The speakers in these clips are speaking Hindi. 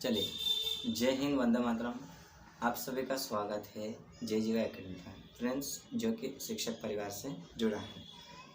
चलिए, जय हिंद, वंदे मातरम। आप सभी का स्वागत है जय जीवा एकेडमी का। फ्रेंड्स, जो कि शिक्षक परिवार से जुड़ा है।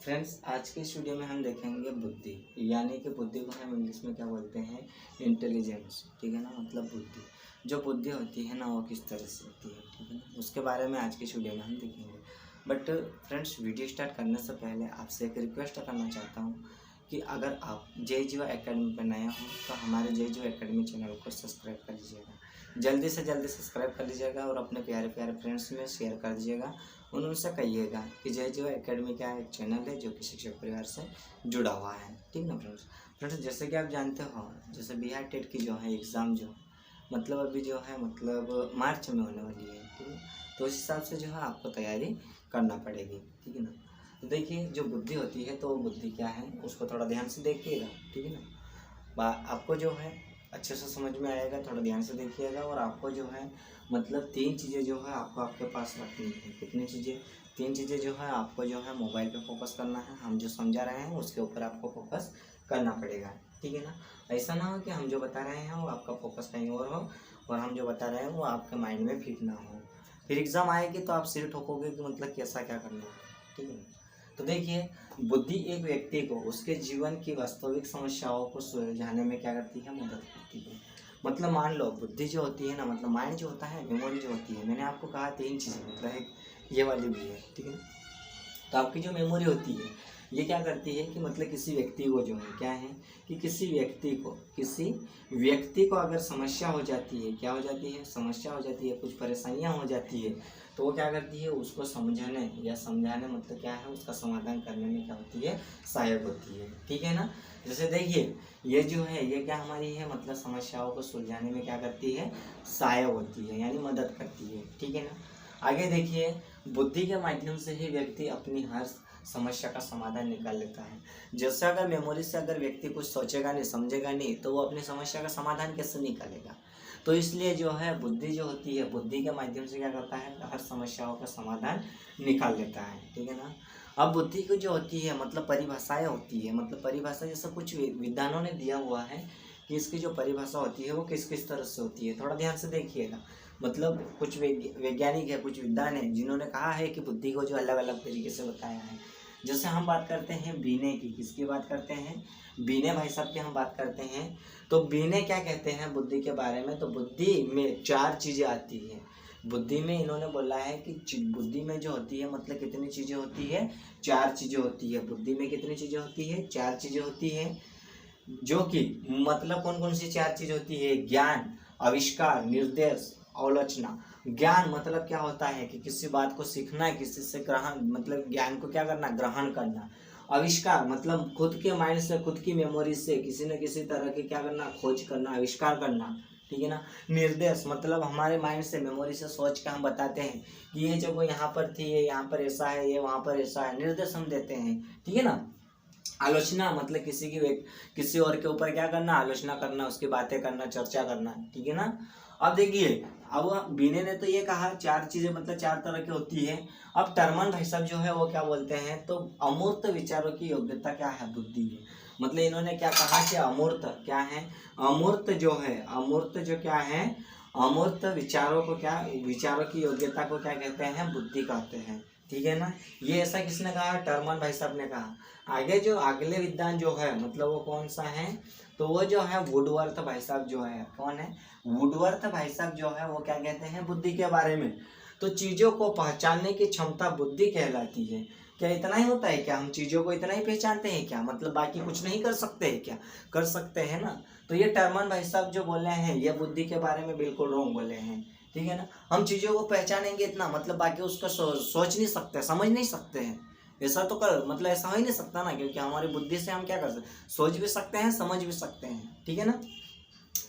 फ्रेंड्स, आज के इस वीडियो में हम देखेंगे बुद्धि, यानी कि बुद्धि को हम इंग्लिश में क्या बोलते हैं, इंटेलिजेंस। ठीक है ना, मतलब बुद्धि। जो बुद्धि होती है ना, वो किस तरह से होती है, ठीक है ना, उसके बारे में आज के इस वीडियो में हम देखेंगे। बट फ्रेंड्स, वीडियो स्टार्ट करने से पहले आपसे एक रिक्वेस्ट करना चाहता हूँ कि अगर आप जय जीवा एकेडमी पर नए हो तो हमारे जय जीवा एकेडमी चैनल को सब्सक्राइब कर लीजिएगा। जल्दी से जल्दी सब्सक्राइब कर लीजिएगा और अपने प्यारे प्यारे फ्रेंड्स में शेयर कर दीजिएगा। उनसे कहिएगा कि जय जीवा एकेडमी का एक चैनल है जो कि शिक्षक परिवार से जुड़ा हुआ है। ठीक ना फ्रेंड्स, जैसे कि आप जानते हो, जैसे बिहार टेट की जो है एग्ज़ाम जो मतलब अभी जो है मतलब मार्च में होने वाली है। ठीक है, तो उस हिसाब से जो है आपको तैयारी करना पड़ेगी। ठीक है ना। तो देखिए, जो बुद्धि होती है तो बुद्धि क्या है उसको थोड़ा ध्यान से देखिएगा। ठीक है ना, आपको जो है अच्छे से समझ में आएगा। थोड़ा ध्यान से देखिएगा और आपको जो है मतलब 3 चीज़ें जो है आपको आपके पास रखनी है। कितनी चीज़ें? 3 चीज़ें जो है आपको जो है मोबाइल पे फोकस करना है। हम जो समझा रहे हैं उसके ऊपर आपको फोकस करना पड़ेगा। ठीक है ना, ऐसा ना हो कि हम जो बता रहे हैं वो आपका फोकस कहीं और हो और हम जो बता रहे हैं वो आपके माइंड में फिट ना हो। फिर एग्ज़ाम आएगी तो आप सिर ठोकोगे कि मतलब कैसा क्या करना है। ठीक है ना। तो देखिए, बुद्धि एक व्यक्ति को उसके जीवन की वास्तविक समस्याओं को सुलझाने में क्या करती है, मदद करती है। मतलब मान लो बुद्धि जो होती है ना, मतलब माइंड जो होता है, मेमोरी जो होती है, मैंने आपको कहा 3 चीज़ें, मतलब एक ये वाली भी है। ठीक है, तो आपकी जो मेमोरी होती है ये क्या करती है कि मतलब किसी व्यक्ति को जो है क्या है कि किसी व्यक्ति को अगर समस्या हो जाती है, क्या हो जाती है, समस्या हो जाती है, कुछ परेशानियां हो जाती है, तो वो क्या करती है, उसको समझाने या समझाने मतलब क्या है, उसका समाधान करने में क्या होती है, सहायक होती है। ठीक है ना। जैसे देखिए, ये जो है ये क्या हमारी है, मतलब समस्याओं को सुलझाने में क्या करती है, सहायक होती है, यानी मदद करती है। ठीक है ना। आगे देखिए, बुद्धि के माध्यम से ही व्यक्ति अपनी हर समस्या का समाधान निकाल लेता है। जैसे अगर मेमोरी से अगर व्यक्ति कुछ सोचेगा नहीं, समझेगा नहीं, तो वो अपनी समस्या का समाधान कैसे निकालेगा। तो इसलिए जो है बुद्धि जो होती है, बुद्धि के माध्यम से क्या करता है, हर समस्याओं का समाधान निकाल लेता है। ठीक है ना। अब बुद्धि की जो होती है मतलब परिभाषाएं होती है, मतलब परिभाषा जैसा कुछ विद्वानों ने दिया हुआ है कि इसकी जो परिभाषा होती है वो किस किस तरह से होती है। थोड़ा ध्यान से देखिएगा। मतलब कुछ वैज्ञानिक है, कुछ विद्वान है जिन्होंने कहा है कि बुद्धि को जो अलग अलग तरीके से बताया है। जैसे हम बात करते हैं बीने की, किसकी बात करते हैं, बीने भाई साहब की हम बात करते हैं। तो बीने क्या कहते हैं बुद्धि के बारे में, तो बुद्धि में 4 चीज़ें आती है। बुद्धि में इन्होंने बोला है कि बुद्धि में जो होती है मतलब कितनी चीज़ें होती है, 4 चीज़ें होती है। बुद्धि में कितनी चीज़ें होती है, 4 चीज़ें होती है। जो कि मतलब कौन कौन सी 4 चीज़ होती है, ज्ञान, आविष्कार, निर्देश, आलोचना। ज्ञान मतलब क्या होता है कि किसी बात को सीखना है, किसी से ग्रहण मतलब ज्ञान को क्या करना, ग्रहण करना। आविष्कार मतलब खुद के माइंड से, खुद की मेमोरी से किसी न किसी तरह के क्या करना, खोज करना, आविष्कार करना। ठीक है ना। निर्देश मतलब हमारे माइंड से, मेमोरी से सोच के हम बताते हैं कि ये जब वो यहाँ पर थी, ये यहाँ पर ऐसा है, ये वहाँ पर ऐसा है, निर्देश हम देते हैं। ठीक है ना। आलोचना मतलब किसी और के ऊपर क्या करना, आलोचना करना, उसकी बातें करना, चर्चा करना। ठीक है ना। अब देखिए, अब बीने ने तो ये कहा 4 चीजें मतलब 4 तरह की होती है। अब टर्मन भाई साहब जो है वो क्या बोलते हैं, तो अमूर्त विचारों की योग्यता क्या है, बुद्धि है। मतलब इन्होंने क्या कहा कि अमूर्त क्या है, अमूर्त जो है, अमूर्त जो क्या है, अमूर्त विचारों को क्या, विचारों की योग्यता को क्या कहते हैं, बुद्धि कहते हैं। ठीक है ना। ये ऐसा किसने कहा, टर्मन भाई साहब ने कहा। आगे जो अगले विद्वान जो है मतलब वो कौन सा है, तो वो जो है वुडवर्थ भाई साहब जो है, कौन है, वुडवर्थ भाई साहब जो है वो क्या कहते हैं बुद्धि के बारे में, तो चीज़ों को पहचानने की क्षमता बुद्धि कहलाती है। क्या इतना ही होता है क्या, हम चीज़ों को इतना ही पहचानते हैं क्या, मतलब बाकी कुछ नहीं कर सकते हैं क्या, कर सकते हैं ना। तो ये टर्मन भाई साहब जो बोले हैं ये बुद्धि के बारे में बिल्कुल रॉन्ग बोले हैं। ठीक है ना। हम चीज़ों को पहचानेंगे इतना, मतलब बाकी उसका सोच नहीं सकते, समझ नहीं सकते हैं। ऐसा तो कर मतलब ऐसा हो ही नहीं सकता ना, क्योंकि हमारी बुद्धि से हम क्या कर सकते, सोच भी सकते हैं, समझ भी सकते हैं। ठीक है ना।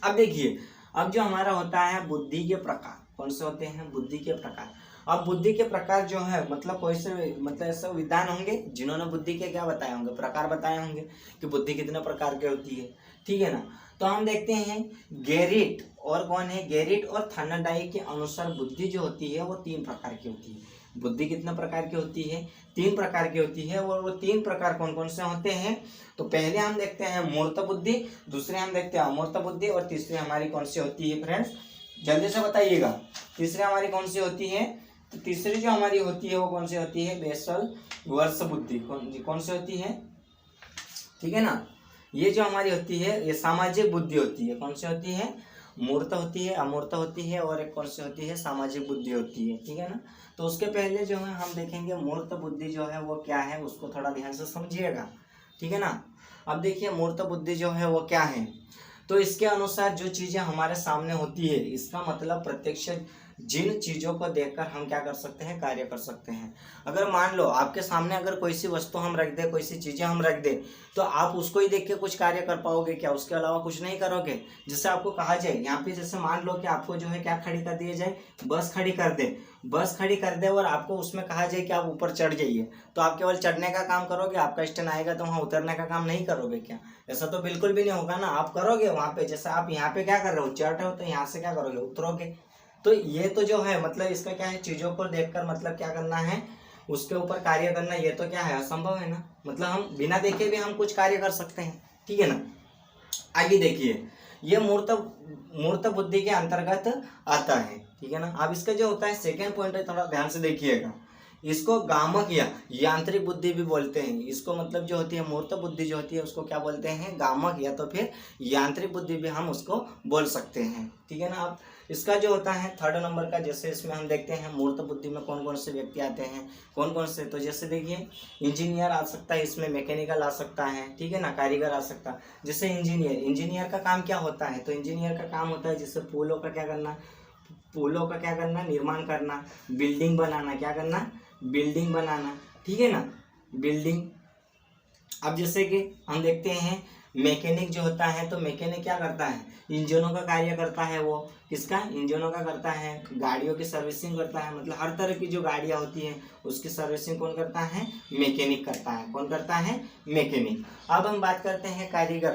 अब देखिए, अब जो हमारा होता है बुद्धि के प्रकार, कौन से होते हैं, बुद्धि के प्रकार। अब बुद्धि के प्रकार जो है मतलब कोई से मतलब ऐसे विद्वान होंगे जिन्होंने बुद्धि के क्या बताए होंगे, प्रकार बताए होंगे कि बुद्धि कितने प्रकार की होती है। ठीक है ना। तो हम देखते हैं गेरिट और कौन है, गेरिट और थर्नडाइक के अनुसार बुद्धि जो होती है वो 3 प्रकार की होती है। बुद्धि कितने प्रकार की होती है? 3 प्रकार की होती है। और वो 3 प्रकार कौन कौन से होते हैं? तो पहले हम देखते हैं मूर्त बुद्धि, दूसरे हम देखते हैं अमूर्त बुद्धि, और तीसरी हमारी कौन सी होती है फ्रेंड्स? जल्दी से बताइएगा, तीसरी हमारी कौन सी होती है? तो तीसरी जो हमारी होती है वो कौन सी होती है? बेसल वर्ष बुद्धि। कौन सी होती है? ठीक है ना, ये जो हमारी होती है ये सामाजिक बुद्धि होती है। कौन सी होती है? मूर्त होती है, अमूर्त होती है, और एक कौन सी होती है? सामाजिक बुद्धि होती है। ठीक है ना, तो उसके पहले जो है हम देखेंगे मूर्त बुद्धि जो है वो क्या है, उसको थोड़ा ध्यान से समझिएगा। ठीक है ना, अब देखिए मूर्त बुद्धि जो है वो क्या है। तो इसके अनुसार जो चीजें हमारे सामने होती है, इसका मतलब प्रत्यक्ष जिन चीजों को देखकर हम क्या कर सकते हैं? कार्य कर सकते हैं। अगर मान लो आपके सामने अगर कोई सी वस्तु हम रख दे, कोई सी चीजें हम रख दे, तो आप उसको ही देख के कुछ कार्य कर पाओगे क्या? उसके अलावा कुछ नहीं करोगे। जैसे आपको कहा जाए यहाँ पे, जैसे मान लो कि आपको जो है क्या खड़ी कर दिया जाए? बस खड़ी कर दे। बस खड़ी कर दे और आपको उसमें कहा जाए कि आप ऊपर चढ़ जाइए, तो आप केवल चढ़ने का काम करोगे? आपका स्टैंड आएगा तो वहाँ उतरने का काम नहीं करोगे क्या? ऐसा तो बिल्कुल भी नहीं होगा ना। आप करोगे वहाँ पे, जैसे आप यहाँ पे क्या कर रहे हो? चढ़ रहे हो, तो यहाँ से क्या करोगे? उतरोगे। तो ये तो जो है मतलब इसका क्या है? चीजों को देखकर मतलब क्या करना है? उसके ऊपर कार्य करना। ये तो क्या है? असंभव है ना। मतलब हम बिना देखे भी हम कुछ कार्य कर सकते हैं। ठीक है ना, आगे देखिए, ये मूर्त बुद्धि के अंतर्गत आता है। ठीक है ना, अब इसका जो होता है सेकेंड पॉइंट है, थोड़ा ध्यान से देखिएगा। इसको गामक या यांत्रिक बुद्धि भी बोलते हैं। इसको मतलब जो होती है मूर्त बुद्धि जो होती है उसको क्या बोलते हैं? गामक या तो फिर यांत्रिक बुद्धि भी हम उसको बोल सकते हैं। ठीक है ना, अब इसका जो होता है थर्ड नंबर का, जैसे इसमें हम देखते हैं मूर्त बुद्धि में कौन कौन से व्यक्ति आते हैं, कौन कौन से। तो जैसे देखिए इंजीनियर आ सकता है इसमें, मैकेनिकल आ सकता है। ठीक है ना, कारीगर आ सकता है। जैसे इंजीनियर का काम क्या होता है? तो इंजीनियर का काम होता है जैसे पुलों का क्या करना, निर्माण करना, बिल्डिंग बनाना। क्या करना? बिल्डिंग बनाना। ठीक है ना, बिल्डिंग। अब जैसे कि हम देखते हैं मैकेनिक जो होता है, तो मैकेनिक क्या करता है? इंजनों का कार्य करता है। वो किसका? इंजनों का करता है। गाड़ियों की सर्विसिंग करता है, मतलब हर तरह की जो गाड़ियां होती हैं उसकी सर्विसिंग कौन करता है? मैकेनिक करता है। कौन करता है? मैकेनिक। अब हम बात करते हैं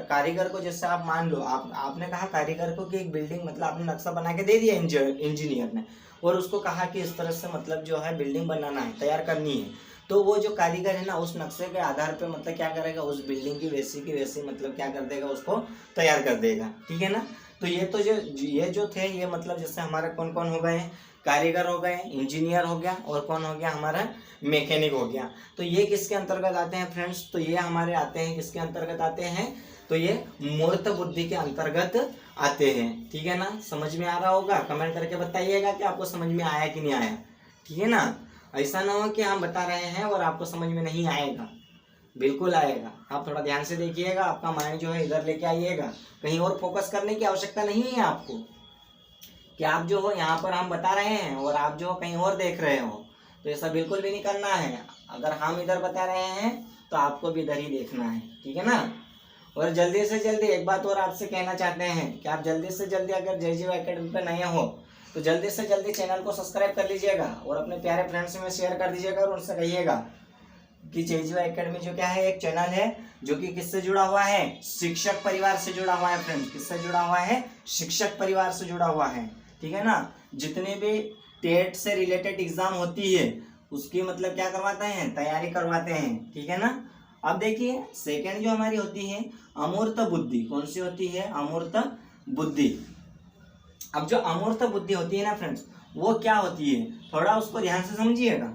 कारीगर को। जैसे आप मान लो आपने कहा कारीगर को कि एक बिल्डिंग, मतलब आपने नक्शा बना के दे दिया इंजीनियर ने, और उसको कहा कि इस तरह से मतलब जो है बिल्डिंग बनाना है, तैयार करनी है। तो वो जो कारीगर है ना, उस नक्शे के आधार पे मतलब क्या करेगा? उस बिल्डिंग की वैसी मतलब क्या कर देगा? उसको तैयार कर देगा। ठीक है ना, तो ये जो थे ये मतलब जैसे हमारा कौन कौन हो गए? कारीगर हो गए, इंजीनियर हो गया, और कौन हो गया? हमारा मैकेनिक हो गया। तो ये किसके अंतर्गत आते हैं फ्रेंड्स? तो ये हमारे आते हैं, किसके अंतर्गत आते हैं? तो ये मूर्त बुद्धि के अंतर्गत आते हैं। ठीक है ना, समझ में आ रहा होगा? कमेंट करके बताइएगा कि आपको समझ में आया कि नहीं आया। ठीक है ना, ऐसा ना हो कि हम बता रहे हैं और आपको समझ में नहीं आएगा। बिल्कुल आएगा। आप थोड़ा ध्यान से देखिएगा, आपका माइंड जो है इधर लेके आइएगा। कहीं और फोकस करने की आवश्यकता नहीं है आपको, कि आप जो हो यहाँ पर हम बता रहे हैं और आप जो हो कहीं और देख रहे हो। तो ऐसा बिल्कुल भी नहीं करना है। अगर हम इधर बता रहे हैं तो आपको भी इधर ही देखना है। ठीक है ना, और जल्दी से जल्दी एक बात और आपसे कहना चाहते हैं कि आप जल्दी से जल्दी अगर जयजीव एकेडमी पे नए हो तो जल्दी से जल्दी चैनल को सब्सक्राइब कर लीजिएगा और अपने प्यारे फ्रेंड्स में शेयर कर दीजिएगा और उनसे कहिएगा कि जयजीव एकेडमी जो क्या है, एक चैनल है जो कि किससे जुड़ा हुआ है? शिक्षक परिवार से जुड़ा हुआ है फ्रेंड्स। किससे जुड़ा हुआ है? शिक्षक परिवार से जुड़ा हुआ है। ठीक है ना, जितने भी टेट से रिलेटेड एग्जाम होती है उसकी मतलब क्या करवाते हैं? तैयारी करवाते हैं। ठीक है ना, अब देखिए सेकेंड जो हमारी होती है अमूर्त बुद्धि। कौन सी होती है? अमूर्त बुद्धि। अब जो अमूर्त बुद्धि होती है ना फ्रेंड्स, वो क्या होती है? थोड़ा उसको ध्यान से समझिएगा।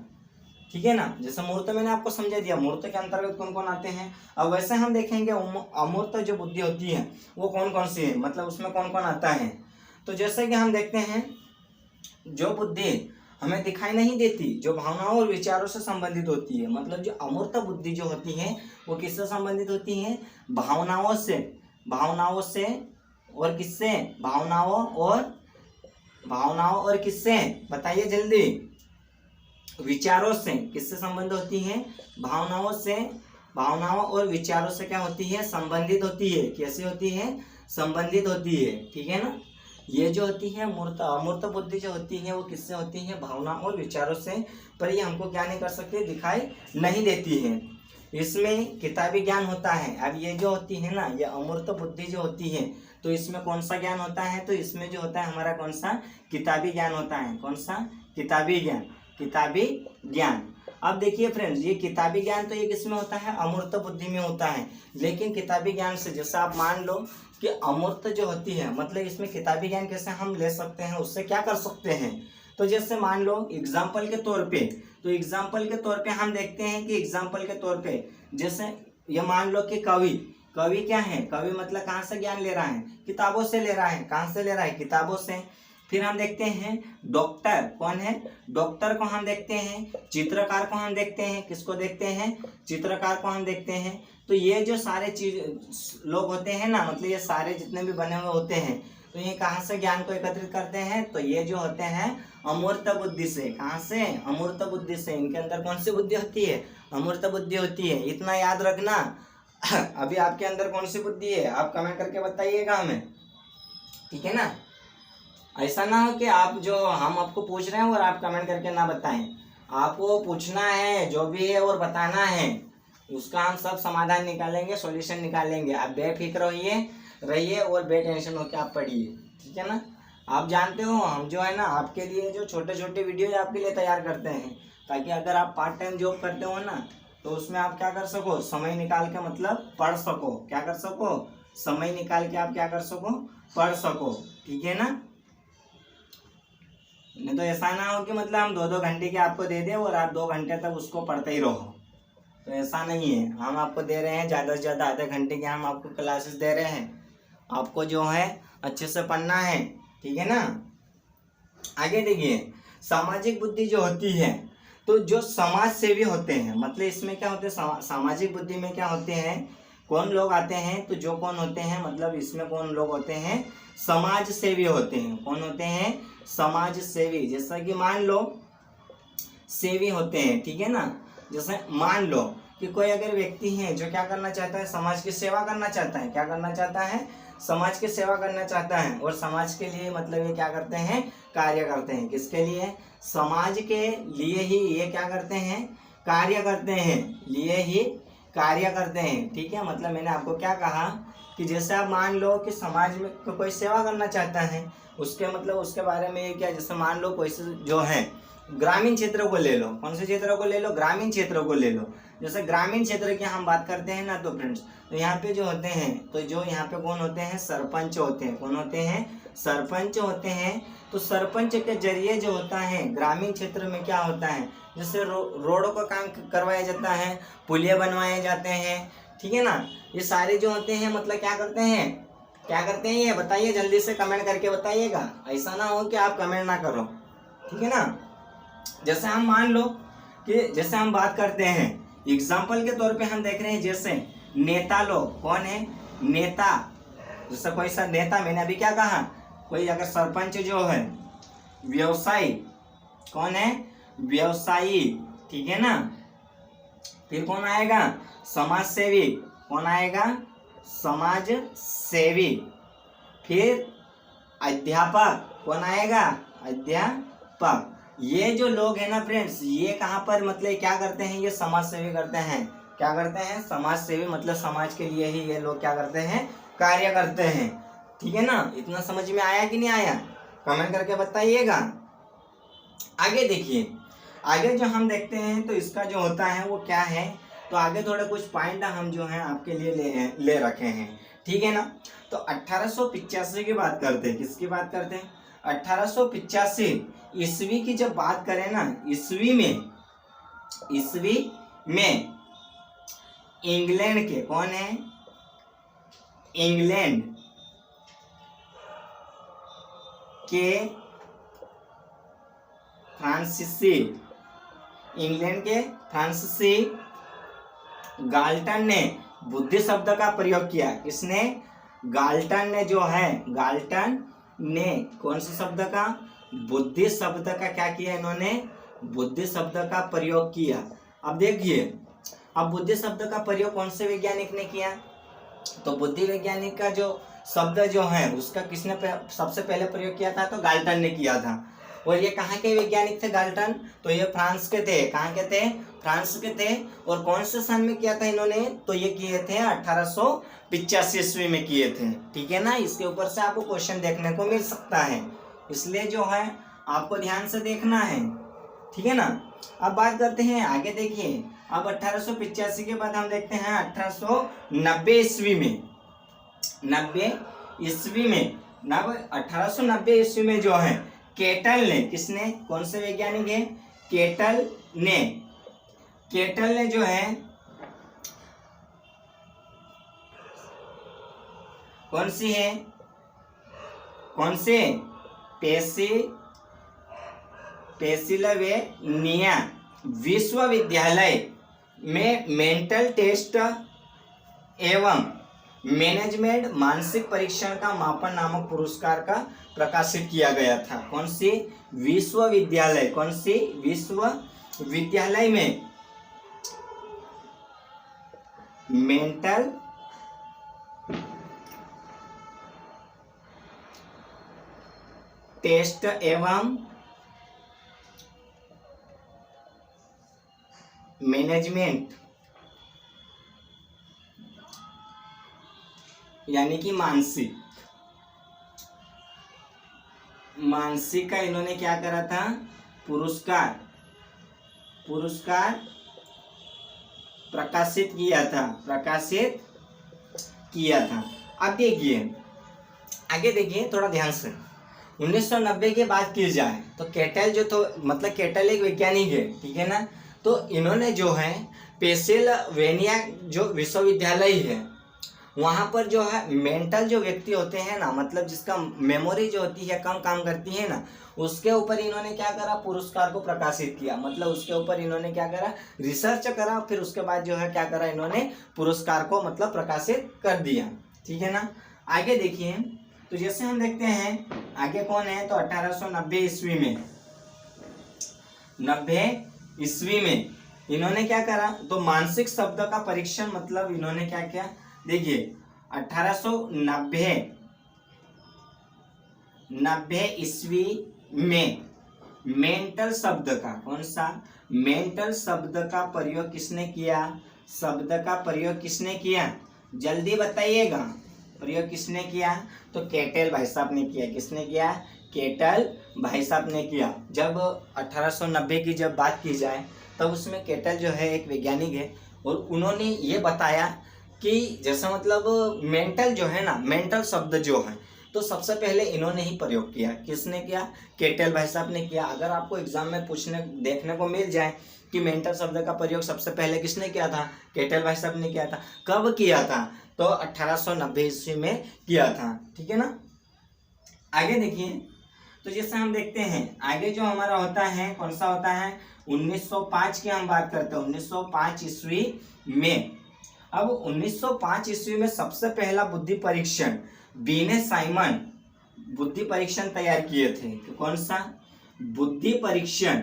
ठीक है ना, जैसे मूर्त मैंने आपको समझा दिया, मूर्त के अंतर्गत कौन कौन आते हैं। अब वैसे हम देखेंगे अमूर्त जो बुद्धि होती है वो कौन कौन सी है, मतलब उसमें कौन कौन आता है। तो जैसे कि हम देखते हैं जो बुद्धि हमें दिखाई नहीं देती, जो भावनाओं और विचारों से संबंधित होती है, मतलब जो अमूर्त बुद्धि जो होती है वो किससे संबंधित होती है? भावनाओं से और किससे? भावनाओं और किससे? बताइए जल्दी। विचारों से। किससे संबंध होती है? भावनाओं और विचारों से क्या होती है? संबंधित होती है। कैसे होती है? संबंधित होती है। ठीक है ना, ये जो होती है अमूर्त बुद्धि जो होती है वो किससे होती है? भावना और विचारों से। पर ये हमको क्या नहीं कर सकते? दिखाई नहीं देती है। इसमें किताबी ज्ञान होता है। अब ये जो होती है ना, ये अमूर्त बुद्धि जो होती है, तो इसमें कौन सा ज्ञान होता है? तो इसमें जो होता है हमारा कौन सा? किताबी ज्ञान होता है। कौन सा? किताबी ज्ञान। किताबी ज्ञान। अब देखिए फ्रेंड्स, ये किताबी ज्ञान तो ये किसमें होता है, अमूर्त बुद्धि में होता है। लेकिन किताबी ज्ञान से जैसे आप मान लो कि अमूर्त जो होती है, मतलब इसमें किताबी ज्ञान कैसे हम ले सकते हैं, उससे क्या कर सकते हैं। तो जैसे मान लो एग्जाम्पल के तौर पे, तो एग्जाम्पल के तौर पे हम देखते हैं कि एग्जाम्पल के तौर पे जैसे ये मान लो कि कवि क्या है, कवि मतलब कहाँ से ज्ञान ले रहा है, किताबों से ले रहा है। कहाँ से ले रहा है, किताबों से। फिर हम देखते हैं डॉक्टर, कौन है, डॉक्टर को हम देखते हैं। चित्रकार को हम देखते हैं, किसको देखते हैं, चित्रकार को हम देखते हैं। तो ये जो सारे चीज लोग होते हैं ना, मतलब ये सारे जितने भी बने हुए होते हैं, तो ये कहाँ से ज्ञान को एकत्रित करते हैं, तो ये जो होते हैं अमूर्त बुद्धि से। कहाँ से, अमूर्त बुद्धि से। इनके अंदर कौन सी बुद्धि होती है, अमूर्त बुद्धि होती है। इतना याद रखना। अभी आपके अंदर कौन सी बुद्धि है, आप कमेंट करके बताइएगा हमें, ठीक है ना। ऐसा ना हो कि आप जो हम आपको पूछ रहे हैं और आप कमेंट करके ना बताएं। आपको पूछना है जो भी है और बताना है, उसका हम सब समाधान निकालेंगे, सॉल्यूशन निकालेंगे। आप बेफिक्र रहिए और बेटेंशन होकर आप पढ़िए, ठीक है ना। आप जानते हो हम जो है ना आपके लिए जो छोटे छोटे वीडियो आपके लिए तैयार करते हैं, ताकि अगर आप पार्ट टाइम जॉब करते हो ना, तो उसमें आप क्या कर सको, समय निकाल के मतलब पढ़ सको। क्या कर सको, समय निकाल के आप क्या कर सको, पढ़ सको, ठीक है ना। नहीं तो ऐसा ना हो कि मतलब हम 2-2 घंटे के आपको दे दें और आप 2 घंटे तक उसको पढ़ते ही रहो। तो ऐसा नहीं है, हम आपको दे रहे हैं ज़्यादा से ज़्यादा आधे घंटे की हम आपको क्लासेस दे रहे हैं। आपको जो है अच्छे से पढ़ना है, ठीक है ना। आगे देखिए, सामाजिक बुद्धि जो होती है, तो जो समाज सेवी होते हैं, मतलब इसमें क्या होते हैं, सामाजिक बुद्धि में क्या होते हैं, कौन लोग आते हैं, तो जो कौन होते हैं, मतलब इसमें कौन लोग होते हैं, समाज सेवी होते हैं। कौन होते हैं, समाज सेवी। जैसा कि मान लो सेवी होते हैं, ठीक है ना। जैसे मान लो कि कोई अगर व्यक्ति है जो क्या करना चाहता है, समाज की सेवा करना चाहता है। क्या करना चाहता है, समाज की सेवा करना चाहता है। और समाज के लिए मतलब ये क्या करते हैं, कार्य करते हैं। किसके लिए, समाज के लिए ही ये क्या करते हैं, कार्य करते हैं, लिए ही कार्य करते हैं, ठीक है। मतलब मैंने आपको क्या कहा कि जैसे आप मान लो कि समाज में कोई सेवा करना चाहता है, उसके मतलब उसके बारे में ये क्या, जैसे मान लो कोई जो है ग्रामीण क्षेत्र को ले लो। कौन से क्षेत्र को ले लो, ग्रामीण क्षेत्र को ले लो। जैसे ग्रामीण क्षेत्र की हम बात करते हैं ना, तो फ्रेंड्स तो यहाँ पे जो होते हैं, तो जो यहाँ पे कौन होते हैं, सरपंच होते हैं। कौन होते हैं, सरपंच होते हैं। तो सरपंच के जरिए जो होता है ग्रामीण क्षेत्र में क्या होता है, जैसे रोडों का काम करवाया जाता है, पुलिया बनवाए जाते हैं, ठीक है ना। ये सारे जो होते हैं मतलब क्या करते हैं, क्या करते हैं, ये बताइए, जल्दी से कमेंट करके बताइएगा। ऐसा ना हो कि आप कमेंट ना करो, ठीक है ना। जैसे हम मान लो कि जैसे हम बात करते हैं एग्जाम्पल के तौर पे हम देख रहे हैं, जैसे नेता लोग, कौन है, नेता। जैसे कोई सा नेता, मैंने अभी क्या कहा, कोई अगर सरपंच जो है व्यवसायी, कौन है, व्यवसायी, ठीक है ना। फिर कौन आएगा, समाज सेवी। कौन आएगा, समाज सेवी। फिर अध्यापक, कौन आएगा, अध्यापक। ये जो लोग हैं ना फ्रेंड्स, ये कहाँ पर मतलब क्या करते हैं, ये समाज सेवी करते हैं। क्या करते हैं, समाज सेवी, मतलब समाज के लिए ही ये लोग क्या करते हैं, कार्य करते हैं, ठीक है ना। इतना समझ में आया कि नहीं आया, कमेंट करके बताइएगा। आगे देखिए, आगे जो हम देखते हैं तो इसका जो होता है वो क्या है, तो आगे थोड़े कुछ पॉइंट हम जो हैं आपके लिए ले रखे हैं, ठीक है ना। तो 1885 की बात करते हैं, किसकी बात करते हैं, 1885 ईस्वी की जब बात करें ना, ईस्वी में इंग्लैंड के, कौन है, इंग्लैंड के फ्रांसीसी गाल्टन ने बुद्धि शब्द का प्रयोग किया। किसने, गाल्टन ने जो है, गाल्टन ने कौन से शब्द का, बुद्धि शब्द का क्या किया, इन्होंने बुद्धि शब्द का प्रयोग किया। अब देखिए, अब बुद्धि शब्द का प्रयोग कौन से वैज्ञानिक ने किया, तो बुद्धि वैज्ञानिक का जो शब्द जो है उसका किसने सबसे पहले प्रयोग किया था, तो गाल्टन ने किया था। और ये कहाँ के वैज्ञानिक थे गाल्टन, तो ये फ्रांस के थे। कहाँ के थे, फ्रांस के थे। और कौन से सन में किया था इन्होंने, तो ये किए थे 1885 ईस्वी में किए थे, ठीक है ना। इसके ऊपर से आपको क्वेश्चन देखने को मिल सकता है, इसलिए जो है आपको ध्यान से देखना है, ठीक है ना। अब बात करते हैं आगे, देखिए अब 1885 के बाद हम देखते हैं 1890 ईस्वी में, 90 ईस्वी में, 1890 ईस्वी में जो है केटल ने, किसने, कौन से वैज्ञानिक है, केटल ने जो है कौन सी है, कौन से, पेंसिल्वेनिया विश्वविद्यालय में मेंटल टेस्ट एवं मैनेजमेंट मानसिक परीक्षण का मापन नामक पुरस्कार का प्रकाशित किया गया था। कौन सी विश्वविद्यालय, कौन सी विश्वविद्यालय में मेंटल टेस्ट एवं मैनेजमेंट, यानी कि मानसिक का इन्होंने क्या करा था, पुरस्कार प्रकाशित किया था। अब देखिए आगे, देखिए थोड़ा ध्यान से, 1990 की बात की जाए तो केटल जो, तो मतलब केटल एक वैज्ञानिक है, ठीक है ना। तो इन्होंने जो है पेंसिल्वेनिया जो विश्वविद्यालय है वहाँ पर जो है मेंटल जो व्यक्ति होते हैं ना, मतलब जिसका मेमोरी जो होती है कम काम करती है ना, उसके ऊपर इन्होंने क्या करा, पुरस्कार को प्रकाशित किया। मतलब उसके ऊपर इन्होंने क्या करा, रिसर्च करा, फिर उसके बाद जो है क्या करा, इन्होंने पुरस्कार को मतलब प्रकाशित कर दिया, ठीक है ना। आगे देखिए, तो जैसे हम देखते हैं आगे कौन है, तो 1890 ईस्वी में, 90 ईस्वी में इन्होंने क्या करा, तो मानसिक शब्द का परीक्षण, मतलब इन्होंने क्या किया, देखिए 1890 ईस्वी में मेंटल शब्द का, कौन सा, मेंटल शब्द का प्रयोग किसने किया, शब्द का प्रयोग किसने किया, जल्दी बताइएगा, प्रयोग किसने किया, तो केटल भाई साहब ने किया। किसने किया, केटल भाई साहब ने किया। जब 1890 की जब बात की जाए तब उसमें केटल जो है एक वैज्ञानिक है, और उन्होंने ये बताया कि जैसा मतलब मेंटल जो है ना, मेंटल शब्द जो है, तो सबसे पहले इन्होंने ही प्रयोग किया। किसने किया, केटल भाई साहब ने किया। अगर आपको एग्जाम में देखने को मिल जाए कि मेंटल शब्द का प्रयोग सबसे पहले किसने किया था, केटल भाई साहब ने किया था। कब किया था, तो 1890 ईस्वी में किया था, ठीक है ना। आगे देखिए, तो जैसे हम देखते हैं आगे जो हमारा होता है, कौन सा होता है, 1905 की हम बात करते हैं, 1905 ईस्वी में। अब 1905 ईस्वी में सबसे पहला बुद्धि परीक्षण बीने साइमन बुद्धि परीक्षण तैयार किए थे। तो कौन सा बुद्धि परीक्षण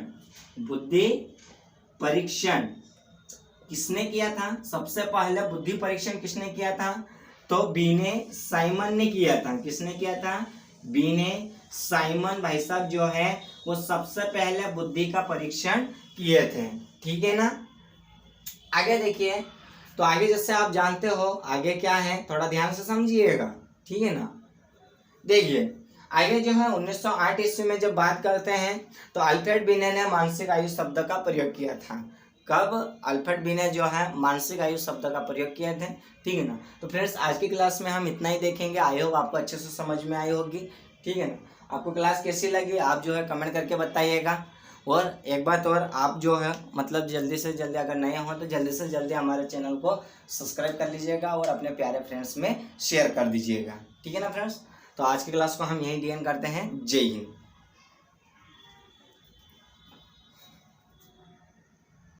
किसने किया था, सबसे पहला बुद्धि परीक्षण किसने किया था, तो बीने साइमन ने किया था। किसने किया था, बीने साइमन भाई साहब जो है वो सबसे पहले बुद्धि का परीक्षण किए थे, ठीक है ना। आगे देखिए, तो आगे जैसे आप जानते हो आगे क्या है, थोड़ा ध्यान से समझिएगा, ठीक है ना। देखिए आगे जो है 1908 ईस्वी में जब बात करते हैं तो अल्फ्रेड बिने ने मानसिक आयु शब्द का प्रयोग किया था। कब, अल्फ्रेड बिने जो है मानसिक आयु शब्द का प्रयोग किए थे, ठीक है ना। तो फ्रेंड्स आज की क्लास में हम इतना ही देखेंगे। आई होप आपको अच्छे से समझ में आई होगी, ठीक है ना। आपको क्लास कैसी लगी आप जो है कमेंट करके बताइएगा। और एक बात और, आप जो है मतलब जल्दी से जल्दी अगर नए हो तो जल्दी से जल्दी हमारे चैनल को सब्सक्राइब कर लीजिएगा और अपने प्यारे फ्रेंड्स में शेयर कर दीजिएगा, ठीक है ना फ्रेंड्स। तो आज की क्लास को हम यहीं डी एंड करते हैं। जय हिंद।